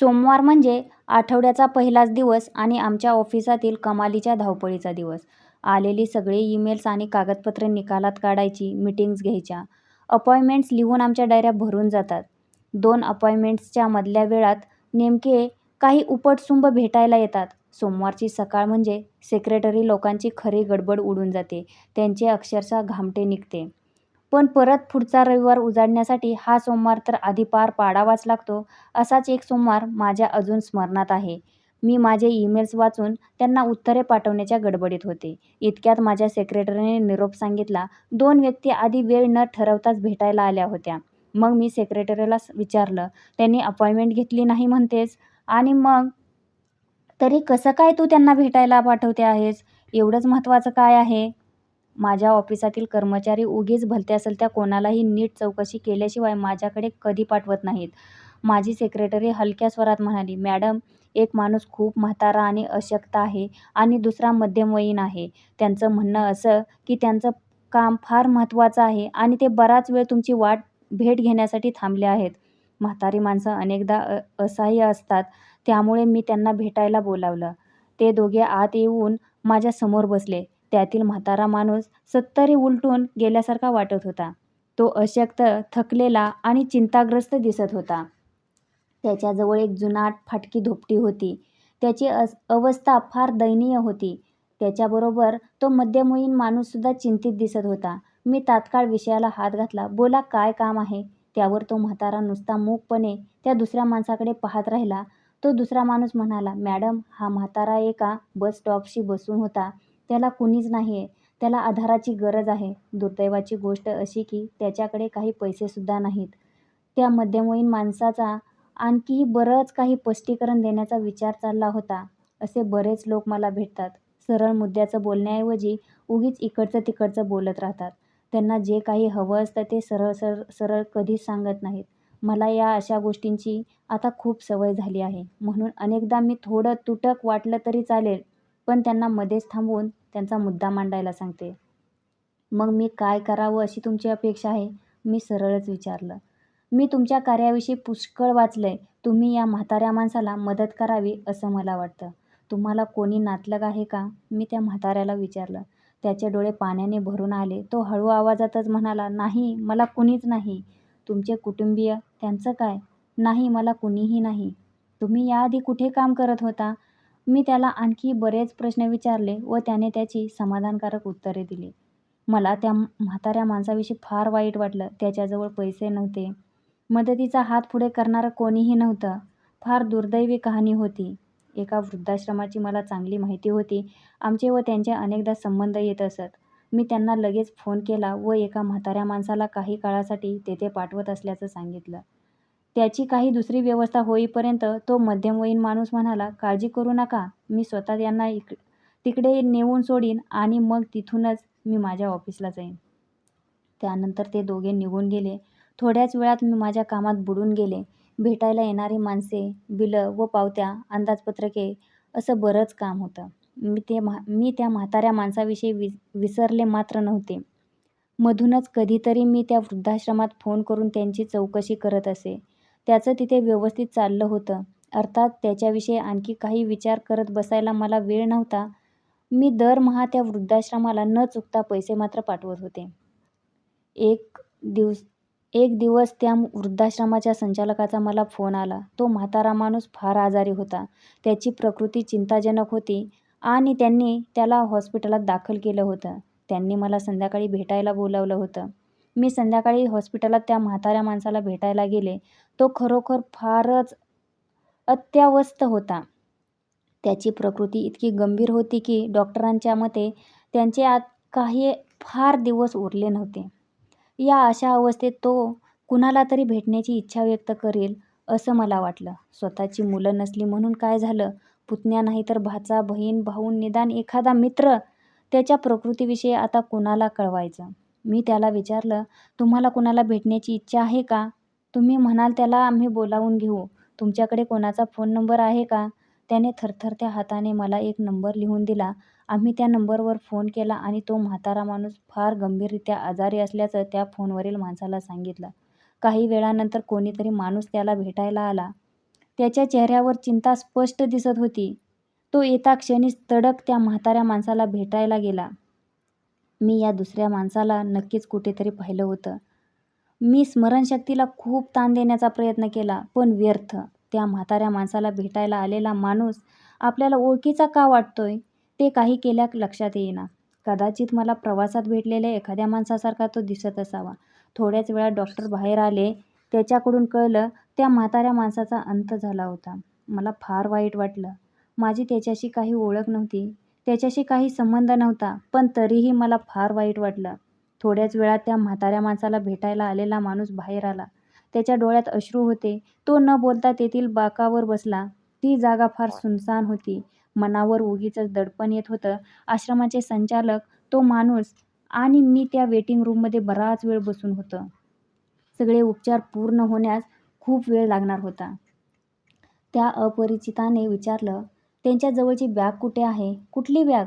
सोमवार म्हणजे आठवड्याचा पहिलाच दिवस आणि आमच्या ऑफिसातील कमालीच्या धावपळीचा दिवस. आलेली सगळी ईमेल्स आणि कागदपत्रे निकालात काढायची, मीटिंग्ज घ्यायच्या. अपॉइंटमेंट्स लिहून आमच्या डायऱ्या भरून जातात. 2 अपॉइंटमेंट्सच्या मधल्या वेळात नेमके काही उपटसुंब भेटायला येतात. सोमवारची सकाळ म्हणजे सेक्रेटरी लोकांची खरी गडबड उडून जाते. त्यांचे अक्षरशः घामटे निघते. पण परत पुढचा रविवार उजाडण्यासाठी हा सोमवार तर आधी पार पाडावाच लागतो. असाच एक सोमवार माझ्या अजून स्मरणात आहे. मी माझे ईमेल्स वाचून त्यांना उत्तरे पाठवण्याच्या गडबडीत होते. इतक्यात माझ्या सेक्रेटरीने निरोप सांगितला. 2 व्यक्ती आधी वेळ न ठरवताच भेटायला आल्या होत्या. मग मी सेक्रेटरीला विचारलं, त्यांनी अपॉइंटमेंट घेतली नाही म्हणतेस आणि मग तरी कसं काय तू त्यांना भेटायला पाठवते आहेस? एवढंच महत्त्वाचं काय आहे? माझ्या ऑफिसातील कर्मचारी उगीच भलत्यासलत्या कोणालाही नीट चौकशी केल्याशिवाय माझ्याकडे कधी पाठवत नाहीत. माझी सेक्रेटरी हलक्या स्वरात म्हणाली, मॅडम, एक माणूस खूप म्हातारा आणि अशक्त आहे आणि दुसरा मध्यमवयीन आहे. त्यांचं म्हणणं असं की त्यांचं काम फार महत्त्वाचं आहे आणि ते बराच वेळ तुमची भेट घेण्यासाठी थांबले आहेत. म्हातारी माणसं अनेकदा असहाय्य असतात, त्यामुळे मी त्यांना भेटायला बोलावलं. ते दोघे आत येऊन माझ्या समोर बसले. त्यातील म्हातारा माणूस 70 उलटून गेल्यासारखा वाटत होता. तो अशक्त, थकलेला आणि चिंताग्रस्त दिसत होता. त्याच्याजवळ एक जुनाट फाटकी धोपटी होती. त्याची अवस्था फार दयनीय होती. त्याच्याबरोबर तो मध्यमवयीन माणूससुद्धा चिंतित दिसत होता. मी तात्काळ विषयाला हात घातला. बोला, काय काम आहे? त्यावर तो म्हातारा नुसता मूकपणे त्या दुसऱ्या माणसाकडे पाहत राहिला. तो दुसरा माणूस म्हणाला, मॅडम, हा म्हातारा एका बस स्टॉपशी बसून होता. त्याला कुणीच नाहीये. त्याला आधाराची गरज आहे. दुर्दैवाची गोष्ट अशी की त्याच्याकडे काही पैसेसुद्धा नाहीत. त्या मध्यमवयीन माणसाचा आणखीही बरंच काही स्पष्टीकरण देण्याचा विचार चालला होता. असे बरेच लोक मला भेटतात. सरळ मुद्द्याचं बोलण्याऐवजी उगीच इकडचं तिकडचं बोलत राहतात. त्यांना जे काही हवं असतं ते सरळ कधीच सांगत नाहीत. मला या अशा गोष्टींची आता खूप सवय झाली आहे. म्हणून अनेकदा मी थोडं तुटक वाटलं तरी चालेल, पण त्यांना मध्येच थांबवून त्यांचा मुद्दा मांडायला सांगते. मग मी काय करावं अशी तुमची अपेक्षा आहे? मी सरळच विचारलं. मी तुमच्या कार्याविषयी पुष्कळ वाचलंय. तुम्ही या म्हाताऱ्या माणसाला मदत करावी असं मला वाटतं. तुम्हाला कोणी नातलग आहे का? मी त्या म्हाताऱ्याला विचारलं. त्याचे डोळे पाण्याने भरून आले. तो हळू आवाजातच म्हणाला, नाही, मला कुणीच नाही. तुमचे कुटुंबीय, त्यांचं काय? नाही, मला कुणीही नाही. तुम्ही याआधी कुठे काम करत होता? मी त्याला आणखी बरेच प्रश्न विचारले व त्याने त्याची समाधानकारक उत्तरे दिली. मला त्या म्हाताऱ्या माणसाविषयी फार वाईट वाटलं. त्याच्याजवळ पैसे नव्हते. मदतीचा हात पुढे करणारं कोणीही नव्हतं. फार दुर्दैवी कहाणी होती. एका वृद्धाश्रमाची मला चांगली माहिती होती. आमचे व त्यांचे अनेकदा संबंध येत असत. मी त्यांना लगेच फोन केला व एका म्हाताऱ्या माणसाला काही काळासाठी तेथे पाठवत असल्याचं सांगितलं. त्याची काही दुसरी व्यवस्था होईपर्यंत तो मध्यमवयीन माणूस म्हणाला, काळजी करू नका. मी स्वतः यांना तिकडे नेऊन सोडीन आणि मग तिथूनच मी माझ्या ऑफिसला जाईन. त्यानंतर ते दोघे निघून गेले. थोड्याच वेळात मी माझ्या कामात बुडून गेले. भेटायला येणारी माणसे, बिलं व पावत्या, अंदाजपत्रके असं बरंच काम होतं. मी त्या म्हाताऱ्या माणसाविषयी विसरले मात्र नव्हते. मधूनच कधीतरी मी त्या वृद्धाश्रमात फोन करून त्यांची चौकशी करत असे. त्याचं तिथे व्यवस्थित चाललं होतं. अर्थात त्याच्याविषयी आणखी काही विचार करत बसायला मला वेळ नव्हता. मी दरमहा त्या वृद्धाश्रमाला न चुकता पैसे मात्र पाठवत होते. एक दिवस त्या वृद्धाश्रमाच्या संचालकाचा मला फोन आला. तो म्हातारा माणूस फार आजारी होता. त्याची प्रकृती चिंताजनक होती आणि त्यांनी त्याला हॉस्पिटलात दाखल केलं होतं. त्यांनी मला संध्याकाळी भेटायला बोलावलं होतं. मी संध्याकाळी हॉस्पिटलात त्या म्हाताऱ्या माणसाला भेटायला गेले. तो खरोखर फारच अत्यवस्थ होता. त्याची प्रकृती इतकी गंभीर होती की डॉक्टरांच्या मते त्यांचे आत काही फार दिवस उरले नव्हते. या अशा अवस्थेत तो कुणाला तरी भेटण्याची इच्छा व्यक्त करेल असं मला वाटलं. स्वतःची मुलं नसली म्हणून काय झालं? पुतण्या नाही तर भाचा, बहीण, भाऊ, निदान एखादा मित्र. त्याच्या प्रकृतीविषयी आता कुणाला कळवायचं? मी त्याला विचारलं, तुम्हाला कुणाला भेटण्याची इच्छा आहे का? तुम्ही म्हणाल त्याला आम्ही बोलावून घेऊ. तुमच्याकडे कोणाचा फोन नंबर आहे का? त्याने थरथरत्या हाताने मला एक नंबर लिहून दिला. आम्ही त्या नंबरवर फोन केला आणि तो म्हातारा माणूस फार गंभीररीत्या आजारी असल्याचं त्या फोनवरील माणसाला सांगितलं. काही वेळानंतर कोणीतरी माणूस त्याला भेटायला आला. त्याच्या चेहऱ्यावर चिंता स्पष्ट दिसत होती. तो येता क्षणीच तडक त्या म्हाताऱ्या माणसाला भेटायला गेला. मी या दुसऱ्या माणसाला नक्कीच कुठेतरी पाहिलं होतं. मी स्मरणशक्तीला खूप ताण देण्याचा प्रयत्न केला, पण व्यर्थ. त्या म्हाताऱ्या माणसाला भेटायला आलेला माणूस आपल्याला ओळखीचा का वाटतोय, ते काही केल्या लक्षात येईना. कदाचित मला प्रवासात भेटलेल्या एखाद्या माणसासारखा तो दिसत असावा. थोड्याच वेळात डॉक्टर बाहेर आले. त्याच्याकडून कळलं त्या म्हाताऱ्या माणसाचा अंत झाला होता. मला फार वाईट वाटलं. माझी त्याच्याशी काही ओळख नव्हती, त्याच्याशी काही संबंध नव्हता, पण तरीही मला फार वाईट वाटलं. थोड्याच वेळात त्या म्हाताऱ्या माणसाला भेटायला आलेला माणूस बाहेर आला. त्याच्या डोळ्यात अश्रू होते. तो न बोलता तेथील बाकावर बसला. ती जागा फार सुनसान होती. मनावर उगीचच दडपण येत होतं. आश्रमाचे संचालक, तो माणूस आणि मी त्या वेटिंग रूममध्ये बराच वेळ बसून होतो. सगळे उपचार पूर्ण होण्यास खूप वेळ लागणार होता. त्या अपरिचिताने विचारलं, त्यांच्या जवळची बॅग कुठे आहे? कुठली बॅग?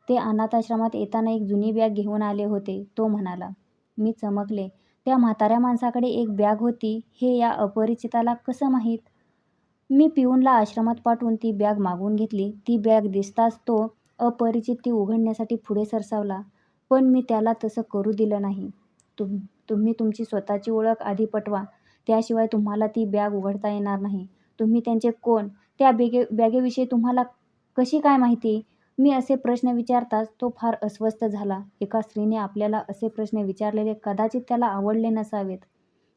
ते अनाथाश्रमात येताना एक जुनी बॅग घेऊन आले होते, तो म्हणाला. मी चमकले. त्या म्हाताऱ्या माणसाकडे एक बॅग होती हे या अपरिचिताला कसं माहीत? मी पिऊनला आश्रमात पाठवून ती बॅग मागवून घेतली. ती बॅग दिसताच तो अपरिचित ती उघडण्यासाठी पुढे सरसावला, पण मी त्याला तसं करू दिलं नाही. तुम्ही तुमची स्वतःची ओळख आधी पटवा, त्याशिवाय तुम्हाला ती बॅग उघडता येणार नाही. तुम्ही त्यांचे कोण? त्या बॅगेविषयी तुम्हाला कशी काय माहिती? मी असे प्रश्न विचारताच तो फार अस्वस्थ झाला. एका स्त्रीने आपल्याला असे प्रश्न विचारलेले कदाचित त्याला आवडले नसावेत.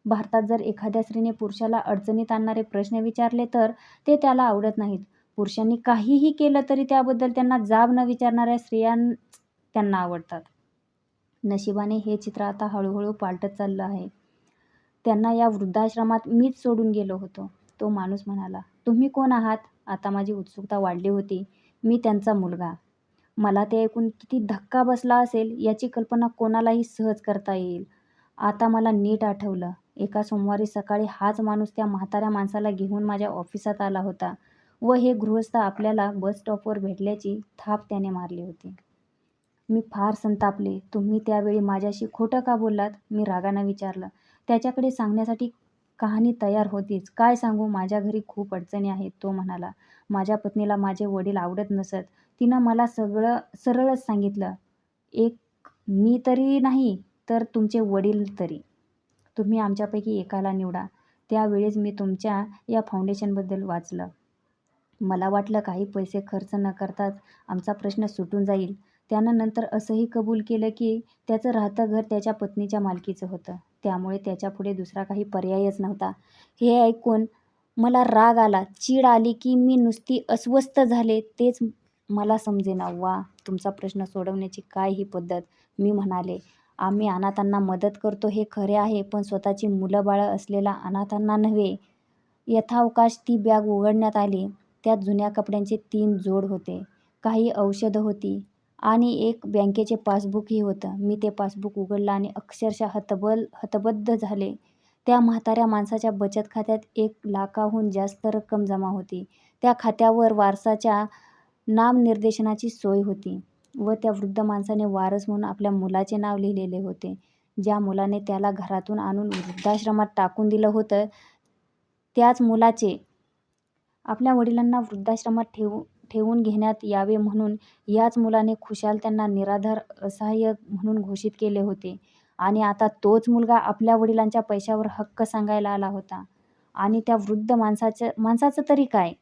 भारतात जर एखाद्या स्त्रीने पुरुषाला अडचणीत आणणारे प्रश्न विचारले तर ते त्याला आवडत नाहीत. पुरुषांनी काहीही केलं तरी त्याबद्दल त्यांना जाब न विचारणाऱ्या स्त्रियांच त्यांना आवडतात. नशिबाने हे चित्र आता हळूहळू पालटत चाललं आहे. त्यांना या वृद्धाश्रमात मीच सोडून गेलो होतो, तो माणूस म्हणाला. तुम्ही कोण आहात? आता माझी उत्सुकता वाढली होती. मी त्यांचा मुलगा. मला ते ऐकून किती धक्का बसला असेल याची कल्पना कोणालाही सहज करता येईल. आता मला नीट आठवलं. एका सोमवारी सकाळी हाच माणूस त्या म्हाताऱ्या माणसाला घेऊन माझ्या ऑफिसात आला होता व हे गृहस्थ आपल्याला बस स्टॉपवर भेटल्याची थाप त्याने मारली होती. मी फार संतापले. तुम्ही त्यावेळी माझ्याशी खोटं का बोललात? मी रागानं विचारलं. त्याच्याकडे सांगण्यासाठी कहाणी तयार होतीच. काय सांगू? माझ्या घरी खूप अडचणी आहेत, तो म्हणाला. माझ्या पत्नीला माझे वडील आवडत नसत. तिनं मला सगळं सरळच सांगितलं. एक मी तरी नाही तर तुमचे वडील तरी. तुम्ही आमच्यापैकी एकाला निवडा. त्यावेळीच मी तुमच्या या फाउंडेशनबद्दल वाचलं. मला वाटलं काही पैसे खर्च न करताच आमचा प्रश्न सुटून जाईल. त्यानं नंतर असंही कबूल केलं की त्याचं राहतं घर त्याच्या पत्नीच्या मालकीचं होतं. त्यामुळे त्याच्यापुढे दुसरा काही पर्यायच नव्हता. हे ऐकून मला राग आला, चीड आली की मी नुसती अस्वस्थ झाले तेच मला समजेना. वा, तुमचा प्रश्न सोडवण्याची काय ही पद्धत, मी म्हणाले. आम्ही अनाथांना मदत करतो हे खरे आहे, पण स्वतःची मुलं बाळं असलेल्या अनाथांना नव्हे. यथावकाश ती बॅग उघडण्यात आली. त्यात जुन्या कपड्यांचे 3 जोड होते, काही औषधं होती आणि एक बँकेचे पासबुकही होतं. मी ते पासबुक उघडलं आणि अक्षरशः हतबद्ध झाले. त्या म्हाताऱ्या माणसाच्या बचत खात्यात 1,00,000हून जास्त रक्कम जमा होती. त्या खात्यावर वारसाच्या नामनिर्देशनाची सोय होती व त्या वृद्ध माणसाने वारस म्हणून आपल्या मुलाचे नाव लिहिलेले होते. ज्या मुलाने त्याला घरातून आणून वृद्धाश्रमात टाकून दिलं होतं, त्याच मुलाचे आपल्या वडिलांना वृद्धाश्रमात ठेवून घेण्यात यावे म्हणून याच मुलाने खुशाल त्यांना निराधार असहाय्य म्हणून घोषित केले होते. आणि आता तोच मुलगा आपल्या वडिलांच्या पैशावर हक्क सांगायला आला होता. आणि त्या वृद्ध माणसाचं तरी काय?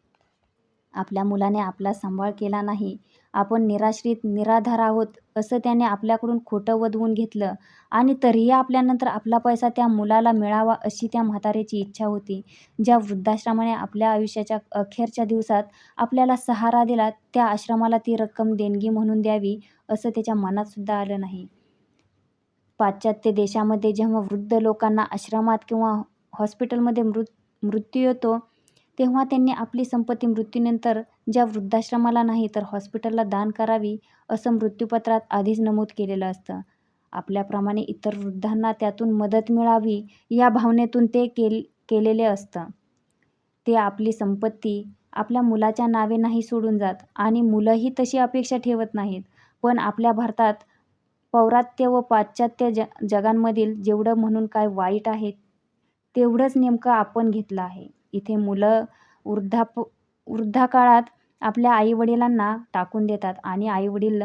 आपल्या मुलाने आपला सांभाळ केला नाही, आपण निराश्रित निराधार आहोत असं त्याने आपल्याकडून खोटं वदवून घेतलं आणि तरीही आपल्यानंतर आपला पैसा त्या मुलाला मिळावा अशी त्या म्हाताऱ्याची इच्छा होती. ज्या वृद्धाश्रमाने आपल्या आयुष्याच्या अखेरच्या दिवसात आपल्याला सहारा दिला, त्या आश्रमाला ती रक्कम देणगी म्हणून द्यावी असं त्याच्या मनात सुद्धा आलं नाही. पाश्चात्य देशामध्ये जेव्हा वृद्ध लोकांना आश्रमात किंवा हॉस्पिटलमध्ये मृत्यू येतो, तेव्हा त्यांनी आपली संपत्ती मृत्यूनंतर ज्या वृद्धाश्रमाला नाही तर हॉस्पिटलला दान करावी असं मृत्यूपत्रात आधीच नमूद केलेलं असतं. आपल्याप्रमाणे इतर वृद्धांना त्यातून मदत मिळावी या भावनेतून ते केलेले असतं. ते आपली संपत्ती आपल्या मुलाच्या नावे नाही सोडून जात आणि मुलंही तशी अपेक्षा ठेवत नाहीत. पण आपल्या भारतात पौरात्य व पाश्चात्य जगांमधील जेवढं म्हणून काय वाईट आहे तेवढंच नेमकं आपण घेतलं आहे. इथे मुलं वृद्धाकाळात आपल्या आईवडिलांना टाकून देतात आणि आईवडील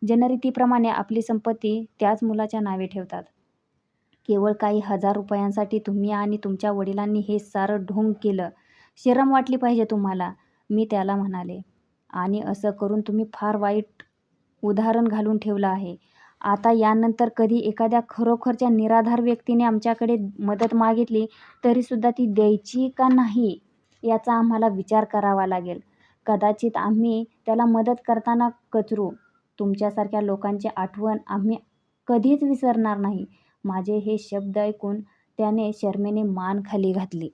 जनरीतीप्रमाणे आपली संपत्ती त्याच मुलाच्या नावे ठेवतात. केवळ काही हजार रुपयांसाठी तुम्ही आणि तुमच्या वडिलांनी हे सारं ढोंग केलं. शरम वाटली पाहिजे तुम्हाला, मी त्याला म्हणाले. आणि असं करून तुम्ही फार वाईट उदाहरण घालून ठेवलं आहे. आता यानंतर कधी एखाद्या खरोखरच्या निराधार व्यक्तीने आमच्याकडे मदत मागितली तरीसुद्धा ती द्यायची का नाही याचा आम्हाला विचार करावा लागेल. कदाचित आम्ही त्याला मदत करताना कचरू. तुमच्यासारख्या लोकांची आठवण आम्ही कधीच विसरणार नाही. माझे हे शब्द ऐकून त्याने शरमेने मान खाली घातली.